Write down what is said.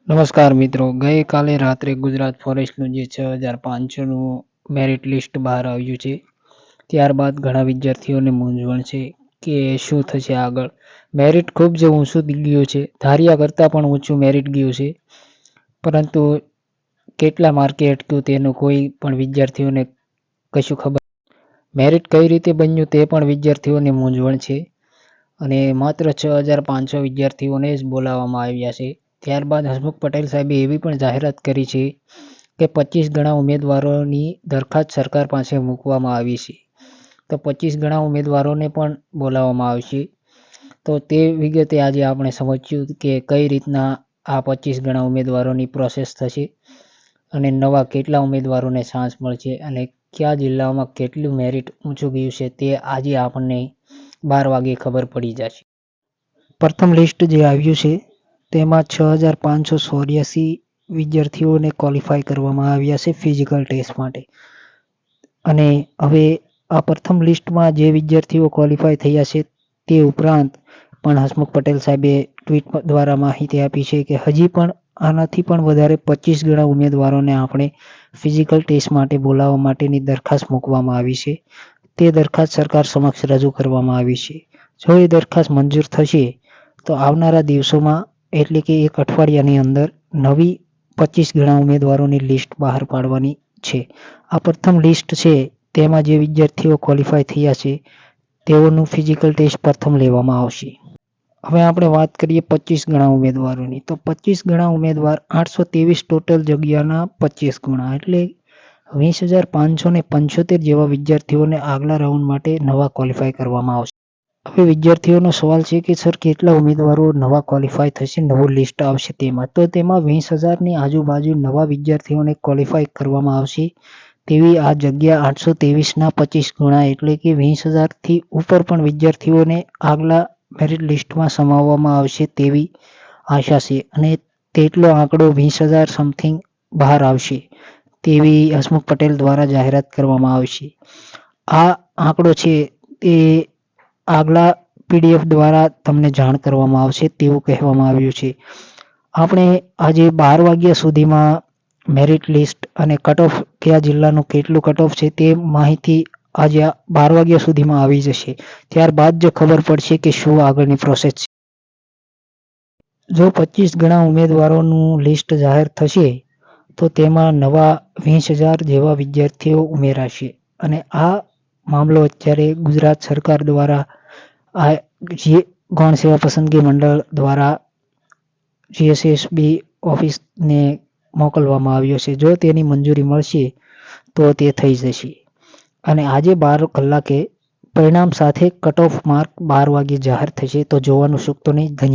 નમસ્કાર મિત્રો, ગઈકાલે રાત્રે ગુજરાત ફોરેસ્ટનું જે 6500નું મેરિટ લિસ્ટ બહાર આવ્યું છે. ત્યારબાદ ઘણા વિદ્યાર્થીઓને મૂંઝવણ છે કે શું થશે આગળ. મેરિટ ખૂબ જ ઊંચું ગયું છે, ધાર્યા કરતાં પણ ઊંચું મેરિટ ગયું છે, પરંતુ કેટલા માર્કે અટક્યું તેનું કોઈ પણ વિદ્યાર્થીઓને કશું ખબર. મેરિટ કઈ રીતે બન્યું તે પણ વિદ્યાર્થીઓને મૂંઝવણ છે અને માત્ર 6500 વિદ્યાર્થીઓને જ બોલાવવામાં આવ્યા છે. ત્યારબાદ હસમુખ પટેલ સાહેબે એવી પણ જાહેરાત કરી છે કે 25 ગણા ઉમેદવારોની દરખાસ્ત સરકાર પાસે મૂકવામાં આવી છે, તો 25 ગણા ઉમેદવારોને પણ બોલાવવામાં આવશે. તો તે વિગતે આજે આપણે સમજ્યું કે કઈ રીતના આ 25 ગણા ઉમેદવારોની પ્રોસેસ થશે અને નવા કેટલા ઉમેદવારોને ચાન્સ મળશે અને કયા જિલ્લામાં કેટલું મેરિટ ઊંચું ગયું છે તે આજે આપણને 12 વાગે ખબર પડી જશે. પ્રથમ લિસ્ટ જે આવ્યું છે તેમાં 6584 વિદ્યાર્થીઓને ક્વોલિફાય કરવામાં આવ્યા છે ફિઝિકલ ટેસ્ટ માટે. અને હવે આ પ્રથમ લિસ્ટમાં જે વિદ્યાર્થીઓ ક્વોલિફાય થયા છે તે ઉપરાંત પણ હસમુખ પટેલ સાહેબે ટ્વીટ દ્વારા માહિતી આપી છે કે હજી પણ આનાથી પણ વધારે 25 ગણા ઉમેદવારોને આપણે ફિઝિકલ ટેસ્ટ માટે બોલાવવા માટેની દરખાસ્ત મૂકવામાં આવી છે. તે દરખાસ્ત સરકાર સમક્ષ રજૂ કરવામાં આવી છે. જો એ દરખાસ્ત મંજૂર થશે તો આવનારા દિવસોમાં એટલે કે એક અઠવાડિયાની અંદર નવી 25 ગણા ઉમેદવારોની લિસ્ટ બહાર પાડવાની છે. આ પ્રથમ લિસ્ટ છે તેમાં જે વિદ્યાર્થીઓ ક્વોલિફાય થયા છે તેઓનું ફિઝિકલ ટેસ્ટ પ્રથમ લેવામાં આવશે. હવે આપણે વાત કરીએ 25 ગણા ઉમેદવારોની, તો 25 ગણા ઉમેદવાર 823 ટોટલ જગ્યાના 25 ગણા એટલે 20,575 જેવા વિદ્યાર્થીઓને આગલા રાઉન્ડ માટે નવા ક્વોલિફાય કરવામાં આવશે. હવે વિદ્યાર્થીઓનો સવાલ છે કે સર કેટલા ઉમેદવારો નવા ક્વોલિફાય થશે, નવું લિસ્ટ આવશે તેમાં, તો તેમાં 20,000ની આજુબાજુ નવા વિદ્યાર્થીઓને ક્વોલિફાય કરવામાં આવશે. તેવી આ જગ્યા 823ના 25 ગણા એટલે કે 20,000થી ઉપર પણ વિદ્યાર્થીઓને આગલા મેરિટ લિસ્ટમાં સમાવવામાં આવશે તેવી આશા છે અને તેટલો આંકડો 20,000 સમથિંગ બહાર આવશે તેવી હસમુખ પટેલ દ્વારા જાહેરાત કરવામાં આવશે. આ આંકડો છે તે આગલા PDF દ્વારા તમને જાણ કરવામાં આવશે તેવું કહેવામાં આવ્યું છે. આપણે આજે 12 વાગ્યા સુધીમાં મેરિટ લિસ્ટ અને કટ ઓફ કયા જિલ્લાનું કેટલું કટ ઓફ છે તે માહિતી આજે 12 વાગ્યા સુધીમાં આવી જશે. ત્યારબાદ જ ખબર પડશે કે શું આગળની પ્રોસેસ છે. જો 25 ગણા ઉમેદવારોનું લિસ્ટ જાહેર થશે તો તેમાં નવા 20,000 જેવા વિદ્યાર્થીઓ ઉમેરાશે અને આ મામલો અત્યારે ગુજરાત સરકાર દ્વારા આ ગૌણ સેવા પસંદગી મંડળ દ્વારા GSSB ઓફિસને મોકલવામાં આવ્યો છે. જો તેની મંજૂરી મળશે તો તે થઈ જશે અને આજે 12 કલાકે પરિણામ સાથે કટ ઓફ માર્ક 12 વાગે જાહેર થશે. તો જોવાનું ચૂકતો નહીં. ધન્યવાદ.